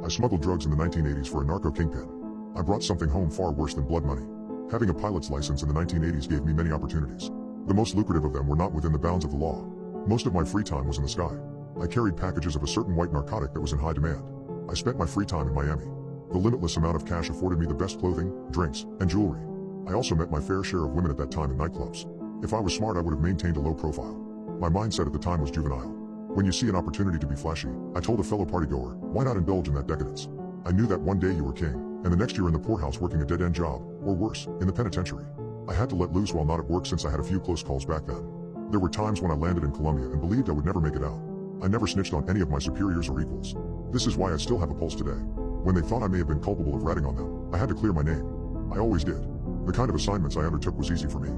I smuggled drugs in the 1980s for a narco kingpin. I brought something home far worse than blood money. Having a pilot's license in the 1980s gave me many opportunities. The most lucrative of them were not within the bounds of the law. Most of my free time was in the sky. I carried packages of a certain white narcotic that was in high demand. I spent my free time in Miami. The limitless amount of cash afforded me the best clothing, drinks, and jewelry. I also met my fair share of women at that time in nightclubs. If I was smart, I would have maintained a low profile. My mindset at the time was juvenile. When you see an opportunity to be flashy, I told a fellow partygoer, why not indulge in that decadence? I knew that one day you were king, and the next year in the poorhouse working a dead-end job, or worse, in the penitentiary. I had to let loose while not at work since I had a few close calls back then. There were times when I landed in Colombia and believed I would never make it out. I never snitched on any of my superiors or equals. This is why I still have a pulse today. When they thought I may have been culpable of ratting on them, I had to clear my name. I always did. The kind of assignments I undertook was easy for me.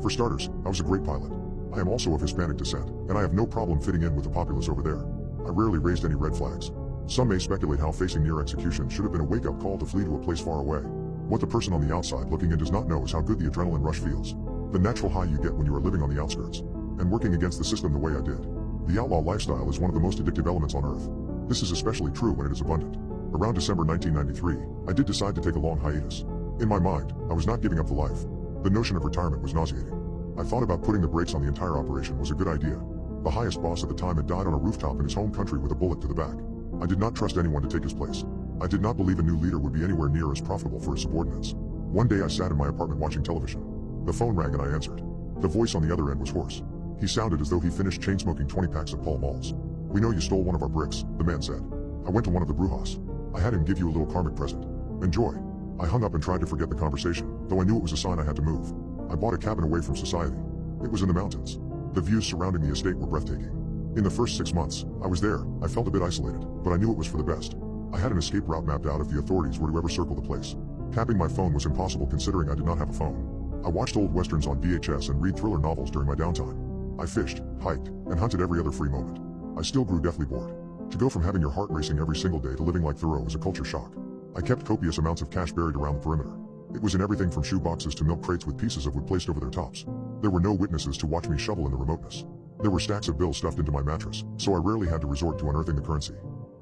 For starters, I was a great pilot. I am also of Hispanic descent, and I have no problem fitting in with the populace over there. I rarely raised any red flags. Some may speculate how facing near execution should have been a wake-up call to flee to a place far away. What the person on the outside looking in does not know is how good the adrenaline rush feels. The natural high you get when you are living on the outskirts, and working against the system the way I did. The outlaw lifestyle is one of the most addictive elements on earth. This is especially true when it is abundant. Around December 1993, I did decide to take a long hiatus. In my mind, I was not giving up the life. The notion of retirement was nauseating. I thought about putting the brakes on the entire operation was a good idea. The highest boss at the time had died on a rooftop in his home country with a bullet to the back. I did not trust anyone to take his place. I did not believe a new leader would be anywhere near as profitable for his subordinates. One day I sat in my apartment watching television. The phone rang and I answered. The voice on the other end was hoarse. He sounded as though he finished chain-smoking 20 packs of Pall Malls. We know you stole one of our bricks, the man said. I went to one of the brujas. I had him give you a little karmic present. Enjoy. I hung up and tried to forget the conversation, though I knew it was a sign I had to move. I bought a cabin away from society. It was in the mountains. The views surrounding the estate were breathtaking. In the first 6 months I was there, I felt a bit isolated, but I knew it was for the best. I had an escape route mapped out if the authorities were to ever circle the place. Tapping my phone was impossible considering I did not have a phone. I watched old westerns on VHS and read thriller novels during my downtime. I fished, hiked, and hunted every other free moment. I still grew deathly bored. To go from having your heart racing every single day to living like Thoreau was a culture shock. I kept copious amounts of cash buried around the perimeter. It was in everything from shoe boxes to milk crates with pieces of wood placed over their tops. There were no witnesses to watch me shovel in the remoteness. There were stacks of bills stuffed into my mattress, so I rarely had to resort to unearthing the currency.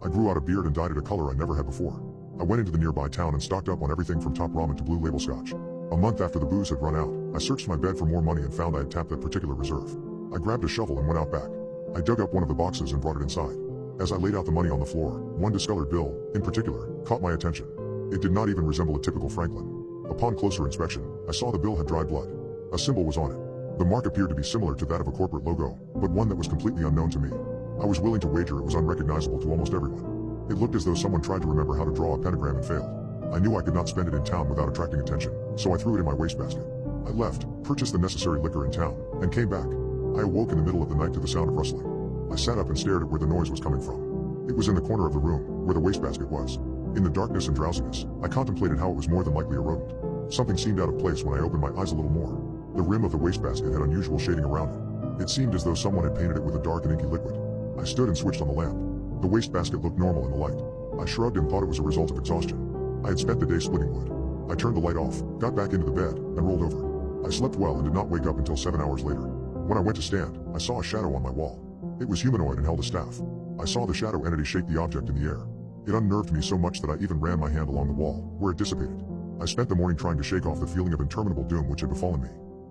I grew out a beard and dyed it a color I never had before. I went into the nearby town and stocked up on everything from top ramen to Blue Label scotch. A month after the booze had run out, I searched my bed for more money and found I had tapped that particular reserve. I grabbed a shovel and went out back. I dug up one of the boxes and brought it inside. As I laid out the money on the floor, one discolored bill, in particular, caught my attention. It did not even resemble a typical Franklin. Upon closer inspection, I saw the bill had dried blood. A symbol was on it. The mark appeared to be similar to that of a corporate logo, but one that was completely unknown to me. I was willing to wager it was unrecognizable to almost everyone. It looked as though someone tried to remember how to draw a pentagram and failed. I knew I could not spend it in town without attracting attention, so I threw it in my wastebasket. I left, purchased the necessary liquor in town, and came back. I awoke in the middle of the night to the sound of rustling. I sat up and stared at where the noise was coming from. It was in the corner of the room, where the wastebasket was. In the darkness and drowsiness, I contemplated how it was more than likely a rodent. Something seemed out of place when I opened my eyes a little more. The rim of the wastebasket had unusual shading around it. It seemed as though someone had painted it with a dark and inky liquid. I stood and switched on the lamp. The wastebasket looked normal in the light. I shrugged and thought it was a result of exhaustion. I had spent the day splitting wood. I turned the light off, got back into the bed, and rolled over. I slept well and did not wake up until 7 hours later. When I went to stand, I saw a shadow on my wall. It was humanoid and held a staff. I saw the shadow entity shake the object in the air. It unnerved me so much that I even ran my hand along the wall, where it dissipated. I spent the morning trying to shake off the feeling of interminable doom which had befallen me.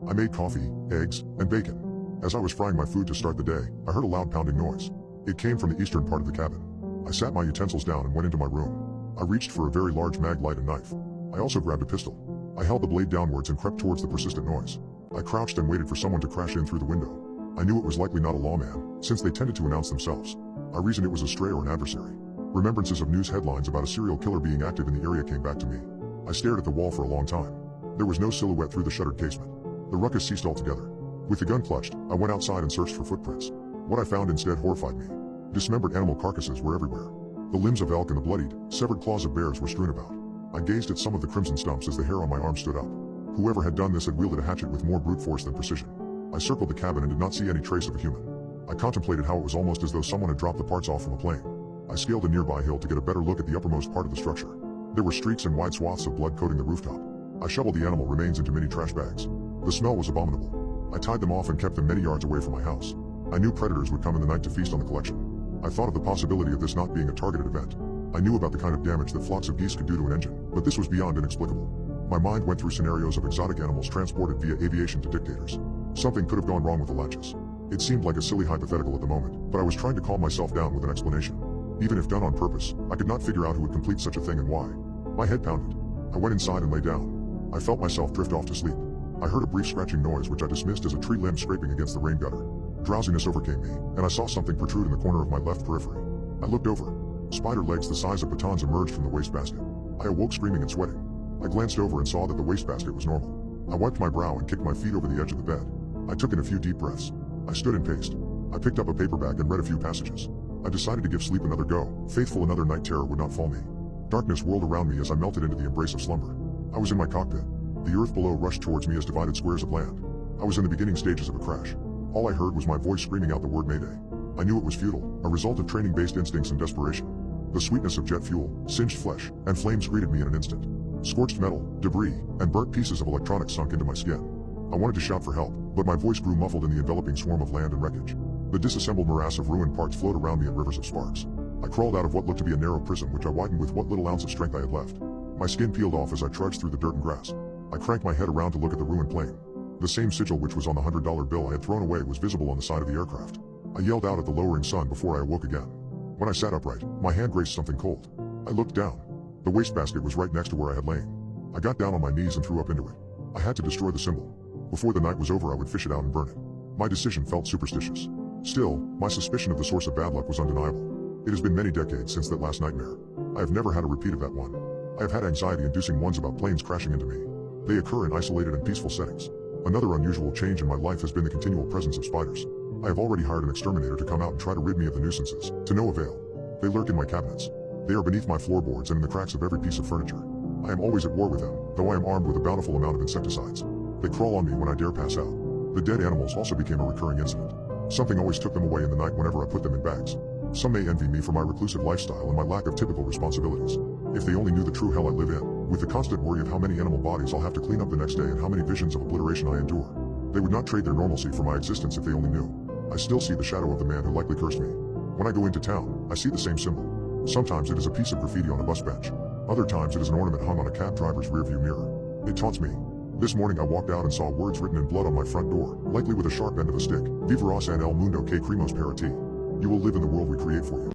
I made coffee, eggs, and bacon. As I was frying my food to start the day, I heard a loud pounding noise. It came from the eastern part of the cabin. I sat my utensils down and went into my room. I reached for a very large mag light and knife. I also grabbed a pistol. I held the blade downwards and crept towards the persistent noise. I crouched and waited for someone to crash in through the window. I knew it was likely not a lawman, since they tended to announce themselves. I reasoned it was a stray or an adversary. Remembrances of news headlines about a serial killer being active in the area came back to me. I stared at the wall for a long time. There was no silhouette through the shuttered casement. The ruckus ceased altogether. With the gun clutched, I went outside and searched for footprints. What I found instead horrified me. Dismembered animal carcasses were everywhere. The limbs of elk and the bloodied, severed claws of bears were strewn about. I gazed at some of the crimson stumps as the hair on my arm stood up. Whoever had done this had wielded a hatchet with more brute force than precision. I circled the cabin and did not see any trace of a human. I contemplated how it was almost as though someone had dropped the parts off from a plane. I scaled a nearby hill to get a better look at the uppermost part of the structure. There were streaks and wide swaths of blood coating the rooftop. I shoveled the animal remains into many trash bags. The smell was abominable. I tied them off and kept them many yards away from my house. I knew predators would come in the night to feast on the collection. I thought of the possibility of this not being a targeted event. I knew about the kind of damage that flocks of geese could do to an engine, but this was beyond inexplicable. My mind went through scenarios of exotic animals transported via aviation to dictators. Something could have gone wrong with the latches. It seemed like a silly hypothetical at the moment, but I was trying to calm myself down with an explanation. Even if done on purpose, I could not figure out who would complete such a thing and why. My head pounded. I went inside and lay down. I felt myself drift off to sleep. I heard a brief scratching noise which I dismissed as a tree limb scraping against the rain gutter. Drowsiness overcame me, and I saw something protrude in the corner of my left periphery. I looked over. Spider legs the size of batons emerged from the wastebasket. I awoke screaming and sweating. I glanced over and saw that the wastebasket was normal. I wiped my brow and kicked my feet over the edge of the bed. I took in a few deep breaths. I stood and paced. I picked up a paperback and read a few passages. I decided to give sleep another go. Faithful, another night terror would not fall me. Darkness whirled around me as I melted into the embrace of slumber. I was in my cockpit. The earth below rushed towards me as divided squares of land. I was in the beginning stages of a crash. All I heard was my voice screaming out the word Mayday. I knew it was futile, a result of training-based instincts and desperation. The sweetness of jet fuel, singed flesh, and flames greeted me in an instant. Scorched metal, debris, and burnt pieces of electronics sunk into my skin. I wanted to shout for help, but my voice grew muffled in the enveloping swarm of land and wreckage. The disassembled morass of ruined parts flowed around me in rivers of sparks. I crawled out of what looked to be a narrow prison which I widened with what little ounce of strength I had left. My skin peeled off as I trudged through the dirt and grass. I cranked my head around to look at the ruined plane. The same sigil which was on the $100 bill I had thrown away was visible on the side of the aircraft. I yelled out at the lowering sun before I awoke again. When I sat upright, my hand grazed something cold. I looked down. The wastebasket was right next to where I had lain. I got down on my knees and threw up into it. I had to destroy the symbol. Before the night was over, I would fish it out and burn it. My decision felt superstitious. Still, my suspicion of the source of bad luck was undeniable. It has been many decades since that last nightmare. I have never had a repeat of that one. I have had anxiety-inducing ones about planes crashing into me. They occur in isolated and peaceful settings. Another unusual change in my life has been the continual presence of spiders. I have already hired an exterminator to come out and try to rid me of the nuisances, to no avail. They lurk in my cabinets. They are beneath my floorboards and in the cracks of every piece of furniture. I am always at war with them, though I am armed with a bountiful amount of insecticides. They crawl on me when I dare pass out. The dead animals also became a recurring incident. Something always took them away in the night whenever I put them in bags. Some may envy me for my reclusive lifestyle and my lack of typical responsibilities. If they only knew the true hell I live in, with the constant worry of how many animal bodies I'll have to clean up the next day and how many visions of obliteration I endure. They would not trade their normalcy for my existence if they only knew. I still see the shadow of the man who likely cursed me. When I go into town, I see the same symbol. Sometimes it is a piece of graffiti on a bus bench. Other times it is an ornament hung on a cab driver's rearview mirror. It taunts me. This morning I walked out and saw words written in blood on my front door, likely with a sharp end of a stick. Viveras en el mundo que creemos para ti. You will live in the world we create for you.